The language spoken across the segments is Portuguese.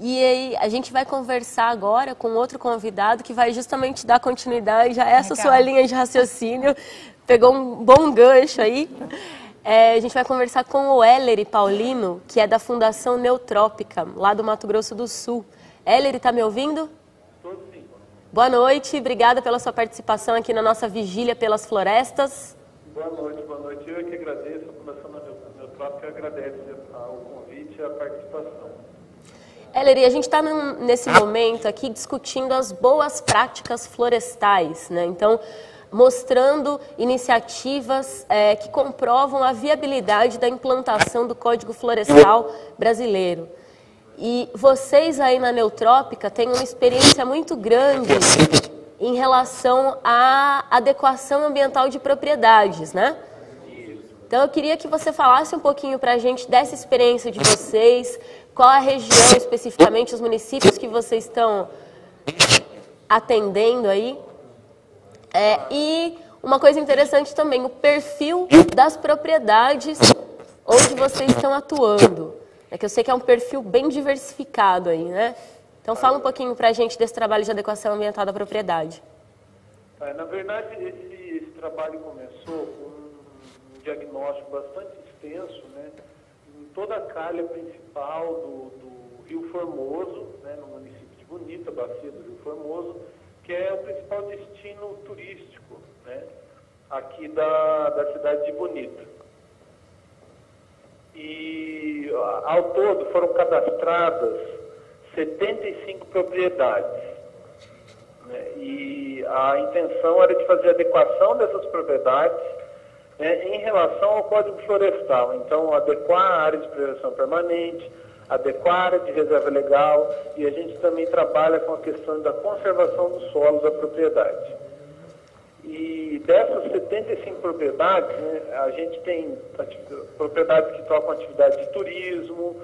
E aí a gente vai conversar agora com outro convidado que vai justamente dar continuidade a essa sua linha de raciocínio. Pegou um bom gancho aí. A gente vai conversar com o Ellery Paulino, que é da Fundação Neutrópica, lá do Mato Grosso do Sul. Ellery, está me ouvindo? Estou sim. Boa noite, obrigada pela sua participação aqui na nossa Vigília pelas Florestas. Boa noite. Eu que agradeço, a Fundação Neutrópica agradece o convite e a participação. Ellery, a gente está nesse momento aqui discutindo as boas práticas florestais, né? Então, mostrando iniciativas que comprovam a viabilidade da implantação do Código Florestal brasileiro. E vocês aí na Neutrópica têm uma experiência muito grande em relação à adequação ambiental de propriedades, né? Então eu queria que você falasse um pouquinho para a gente dessa experiência de vocês, qual a região especificamente, os municípios que vocês estão atendendo aí. E uma coisa interessante também, o perfil das propriedades onde vocês estão atuando. Que eu sei que é um perfil bem diversificado aí, né? Então fala um pouquinho para a gente desse trabalho de adequação ambiental da propriedade. Na verdade, esse trabalho começou com um diagnóstico bastante extenso, né, em toda a calha principal do Rio Formoso, né, no município de Bonito, a bacia do Rio Formoso, que é o principal destino turístico, né, aqui da cidade de Bonito. E ao todo foram cadastradas 75 propriedades, né, e a intenção era de fazer a adequação dessas propriedades, né, em relação ao Código Florestal. Então, adequar a área de preservação permanente, adequar a área de reserva legal, e a gente também trabalha com a questão da conservação do solo da propriedade. E dessas 75 propriedades, né, a gente tem propriedades que tocam atividade de turismo,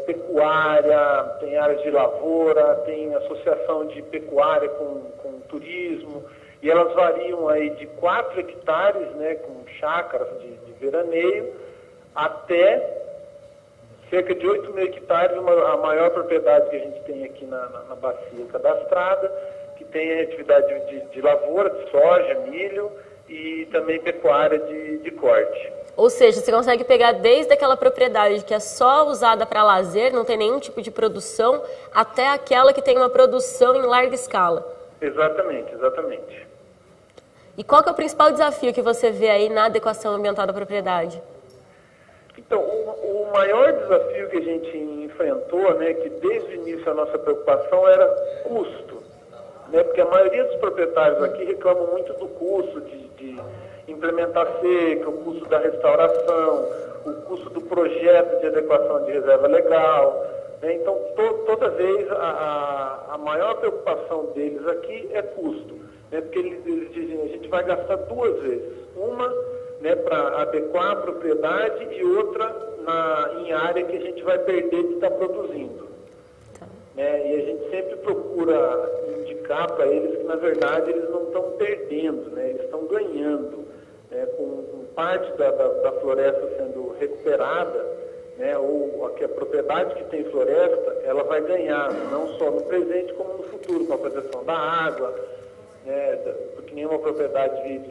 pecuária, tem áreas de lavoura, tem associação de pecuária com turismo, e elas variam aí de 4 hectares, né, com chácaras de veraneio, até cerca de 8 mil hectares, a maior propriedade que a gente tem aqui na bacia cadastrada, que tem atividade de lavoura, de soja, milho e também pecuária de corte. Ou seja, você consegue pegar desde aquela propriedade que é só usada para lazer, não tem nenhum tipo de produção, até aquela que tem uma produção em larga escala. Exatamente. E qual que é o principal desafio que você vê aí na adequação ambiental da propriedade? Então, o maior desafio que a gente enfrentou, né, que desde o início a nossa preocupação era custo, né, porque a maioria dos proprietários aqui reclamam muito do custo de implementar seca, o custo da restauração, o custo do projeto de adequação de reserva legal, né? Então, toda vez a maior preocupação deles aqui é custo, né, porque eles dizem, a gente vai gastar 2 vezes, uma, né, para adequar a propriedade e outra em área que a gente vai perder de estar produzindo. E a gente sempre procura indicar para eles que, na verdade, eles não estão perdendo, né, eles estão ganhando, né, com parte da floresta sendo recuperada, né, ou a propriedade que tem floresta, ela vai ganhar, não só no presente como no futuro, com a proteção da água, né, porque nenhuma propriedade vive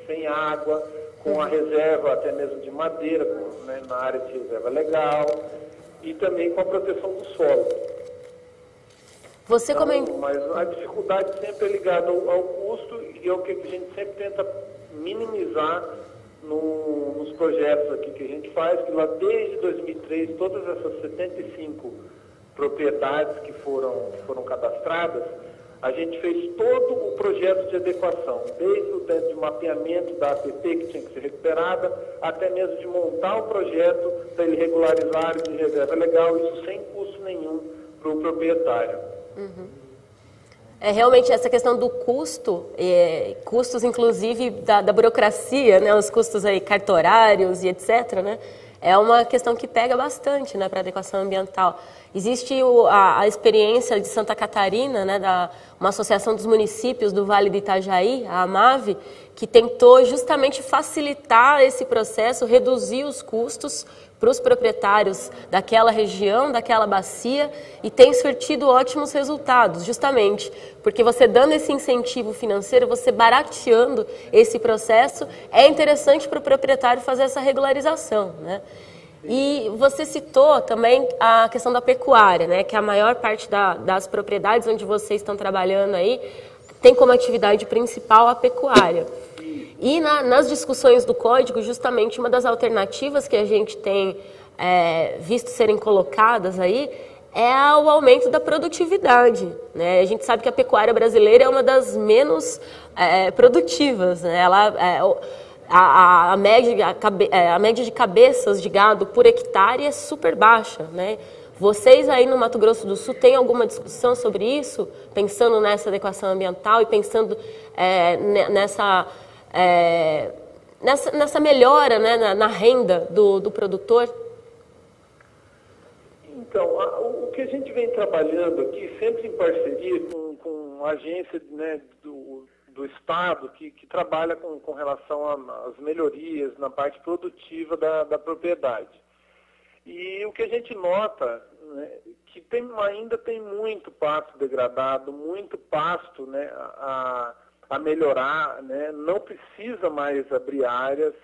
sem água, com a reserva até mesmo de madeira, né, na área de reserva legal, e também com a proteção do solo. Você então, mas a dificuldade sempre é ligada ao custo e é o que a gente sempre tenta minimizar nos projetos aqui que a gente faz, que lá desde 2003, todas essas 75 propriedades que foram cadastradas, a gente fez todo o projeto de adequação, desde o de mapeamento da APP que tinha que ser recuperada, até mesmo de montar o projeto para ele regularizar a área de reserva legal, isso sem custo nenhum para o proprietário. Uhum. Realmente essa questão do custo, custos inclusive da burocracia, né, os custos aí cartorários e etc., né, é uma questão que pega bastante, né, para a adequação ambiental. Existe a experiência de Santa Catarina, né, uma associação dos municípios do Vale do Itajaí, a AMAV, que tentou justamente facilitar esse processo, reduzir os custos para os proprietários daquela região, daquela bacia, e tem surtido ótimos resultados, justamente porque você dando esse incentivo financeiro, você barateando esse processo, é interessante para o proprietário fazer essa regularização, né? E você citou também a questão da pecuária, né? Que a maior parte das propriedades onde vocês estão trabalhando aí tem como atividade principal a pecuária. E nas discussões do Código, justamente uma das alternativas que a gente tem visto serem colocadas aí é o aumento da produtividade, né? A gente sabe que a pecuária brasileira é uma das menos produtivas, né? A média de cabeças de gado por hectare é super baixa, né? Vocês aí no Mato Grosso do Sul têm alguma discussão sobre isso? Pensando nessa adequação ambiental e pensando nessa melhora, né, na renda do produtor? Então, o que a gente vem trabalhando aqui, sempre em parceria com a agência, né, do Estado, que trabalha com relação às melhorias na parte produtiva da propriedade. E o que a gente nota, né, que ainda tem muito pasto degradado, muito pasto, né, a melhorar, né, não precisa mais abrir áreas.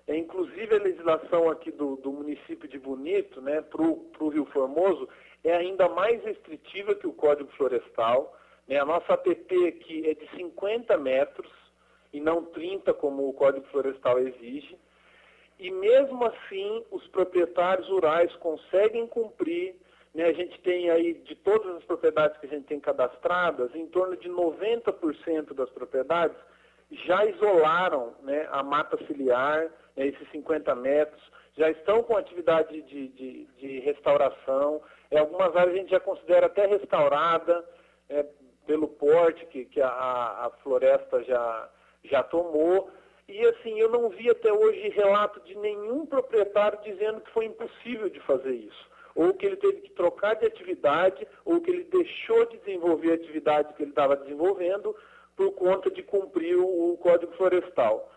Inclusive a legislação aqui do município de Bonito, né, para o Rio Formoso, é ainda mais restritiva que o Código Florestal. Né? A nossa APP aqui é de 50 metros e não 30, como o Código Florestal exige. E mesmo assim, os proprietários rurais conseguem cumprir, né? A gente tem aí, de todas as propriedades que a gente tem cadastradas, em torno de 90% das propriedades já isolaram, né, a mata ciliar, né, esses 50 metros, já estão com atividade de restauração. Algumas áreas a gente já considera até restaurada, pelo porte que a floresta já tomou. E assim, eu não vi até hoje relato de nenhum proprietário dizendo que foi impossível de fazer isso. Ou que ele teve que trocar de atividade, ou que ele deixou de desenvolver a atividade que ele estava desenvolvendo por conta de cumprir o Código Florestal.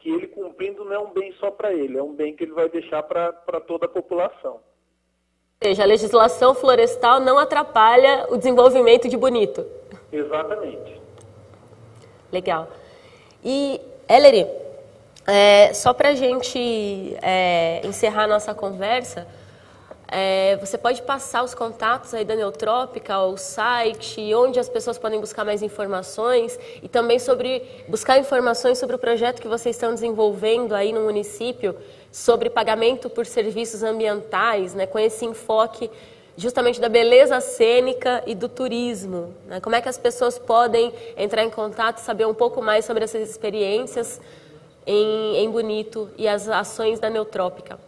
Que ele cumprindo não é um bem só para ele, é um bem que ele vai deixar para toda a população. Ou seja, a legislação florestal não atrapalha o desenvolvimento de Bonito. Exatamente. Legal. E, Ellery, só para a gente encerrar a nossa conversa, você pode passar os contatos aí da Neotrópica, o site, onde as pessoas podem buscar mais informações e também buscar informações sobre o projeto que vocês estão desenvolvendo aí no município sobre pagamento por serviços ambientais, né, com esse enfoque justamente da beleza cênica e do turismo, né? Como é que as pessoas podem entrar em contato e saber um pouco mais sobre essas experiências em Bonito e as ações da Neotrópica?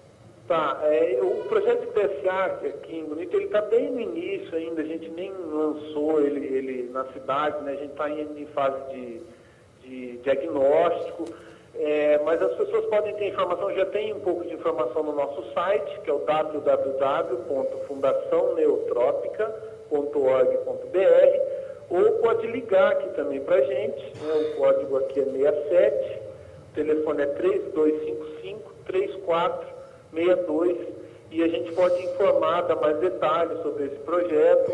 Tá, o projeto de PSA aqui em Bonito, ele está bem no início ainda, a gente nem lançou ele na cidade, né? A gente está em fase de diagnóstico, mas as pessoas podem ter informação, já tem um pouco de informação no nosso site, que é o www.fundacioneotropica.org.br, ou pode ligar aqui também para a gente, né? O código aqui é 67, o telefone é 3255-3462, e a gente pode informar, dar mais detalhes sobre esse projeto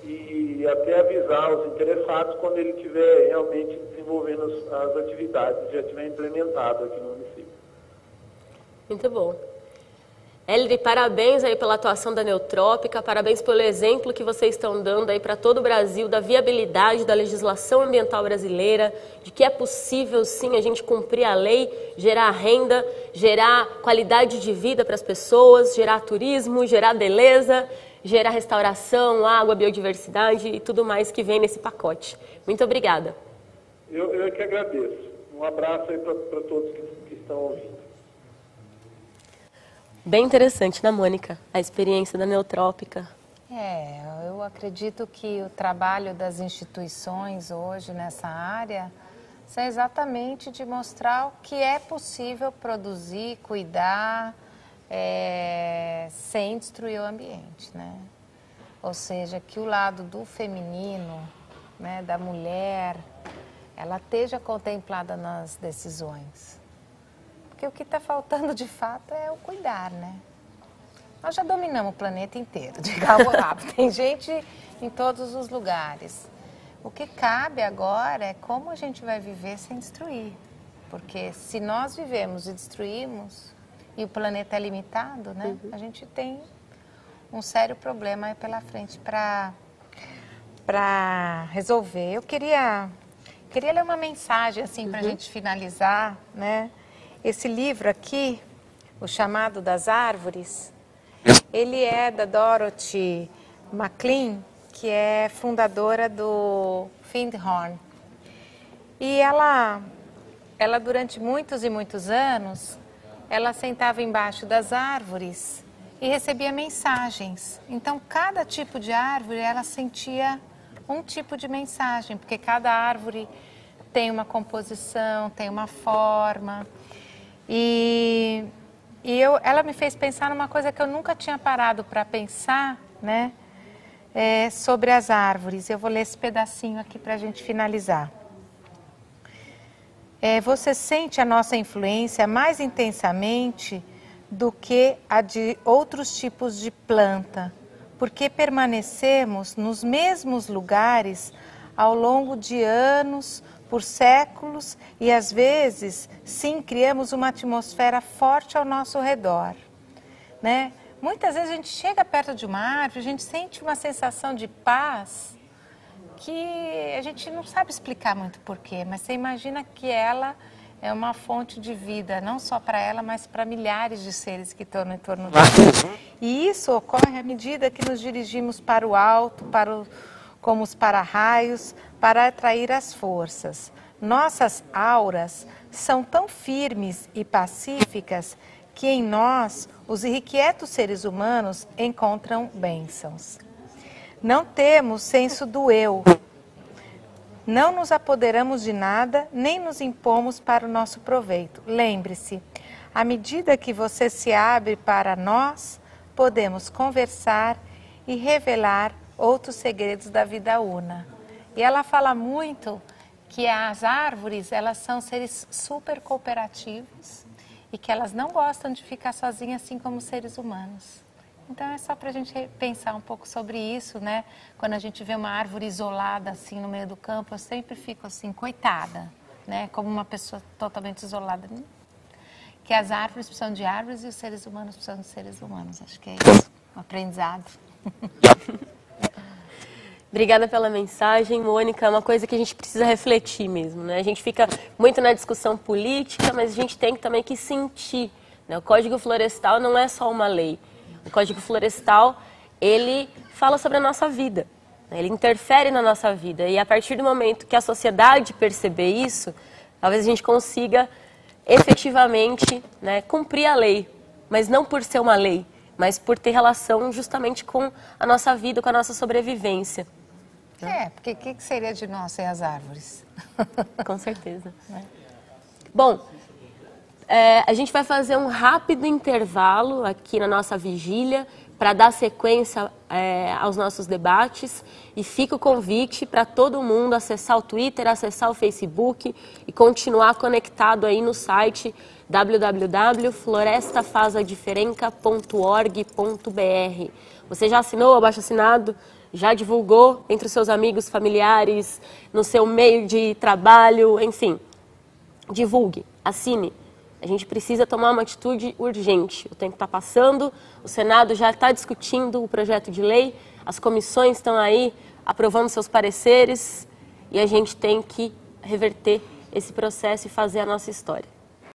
e até avisar os interessados quando ele estiver realmente desenvolvendo as atividades, já estiver implementado aqui no município. Muito bom. Ellery, parabéns aí pela atuação da Neotrópica, parabéns pelo exemplo que vocês estão dando aí para todo o Brasil da viabilidade da legislação ambiental brasileira, de que é possível sim a gente cumprir a lei, gerar renda, gerar qualidade de vida para as pessoas, gerar turismo, gerar beleza, gerar restauração, água, biodiversidade e tudo mais que vem nesse pacote. Muito obrigada. Eu é que agradeço. Um abraço aí para todos que estão ouvindo. Bem interessante, né, Mônica? A experiência da Neotrópica. Eu acredito que o trabalho das instituições hoje nessa área é exatamente de mostrar o que é possível produzir, cuidar, sem destruir o ambiente, né? Ou seja, que o lado do feminino, né, da mulher, ela esteja contemplada nas decisões. Porque o que está faltando de fato é o cuidar, né? Nós já dominamos o planeta inteiro, de cabo a rabo. Tem gente em todos os lugares. O que cabe agora é como a gente vai viver sem destruir. Porque se nós vivemos e destruímos, e o planeta é limitado, né? A gente tem um sério problema aí pela frente para resolver. Eu queria ler uma mensagem assim para a gente finalizar, né? Esse livro aqui, O Chamado das Árvores, ele é da Dorothy McLean, que é fundadora do Findhorn. E ela durante muitos e muitos anos, ela sentava embaixo das árvores e recebia mensagens. Então, cada tipo de árvore, ela sentia um tipo de mensagem, porque cada árvore tem uma composição, tem uma forma. Ela me fez pensar numa coisa que eu nunca tinha parado para pensar, né? Sobre as árvores. Eu vou ler esse pedacinho aqui para a gente finalizar. Você sente a nossa influência mais intensamente do que a de outros tipos de planta, porque permanecemos nos mesmos lugares ao longo de anos, por séculos, e às vezes, sim, criamos uma atmosfera forte ao nosso redor, né? Muitas vezes a gente chega perto de uma árvore, a gente sente uma sensação de paz que a gente não sabe explicar muito porquê, mas você imagina que ela é uma fonte de vida, não só para ela, mas para milhares de seres que estão no entorno dela. E isso ocorre à medida que nos dirigimos para o alto, como os para-raios, para atrair as forças. Nossas auras são tão firmes e pacíficas que em nós, os irrequietos seres humanos encontram bênçãos. Não temos senso do eu. Não nos apoderamos de nada, nem nos impomos para o nosso proveito. Lembre-se, à medida que você se abre para nós, podemos conversar e revelar outros segredos da vida una. E ela fala muito que as árvores, elas são seres super cooperativos e que elas não gostam de ficar sozinhas, assim como os seres humanos. Então é só para a gente pensar um pouco sobre isso, né? Quando a gente vê uma árvore isolada assim no meio do campo, eu sempre fico assim, coitada, né? Como uma pessoa totalmente isolada. Que as árvores precisam de árvores e os seres humanos precisam de seres humanos. Acho que é isso, um aprendizado. Obrigada pela mensagem, Mônica. É uma coisa que a gente precisa refletir mesmo, né? A gente fica muito na discussão política, mas a gente tem também que sentir, né? O Código Florestal não é só uma lei. O Código Florestal, ele fala sobre a nossa vida, né? Ele interfere na nossa vida. E a partir do momento que a sociedade perceber isso, talvez a gente consiga efetivamente, né, cumprir a lei. Mas não por ser uma lei, mas por ter relação justamente com a nossa vida, com a nossa sobrevivência. Porque o que seria de nós sem as árvores? Com certeza. Bom, a gente vai fazer um rápido intervalo aqui na nossa vigília para dar sequência aos nossos debates, e fica o convite para todo mundo acessar o Twitter, acessar o Facebook e continuar conectado aí no site www.florestafazadiferenca.org.br. Você já assinou o abaixo-assinado? Já divulgou entre os seus amigos, familiares, no seu meio de trabalho, enfim. Divulgue, assine. A gente precisa tomar uma atitude urgente. O tempo está passando, o Senado já está discutindo o projeto de lei, as comissões estão aí aprovando seus pareceres e a gente tem que reverter esse processo e fazer a nossa história.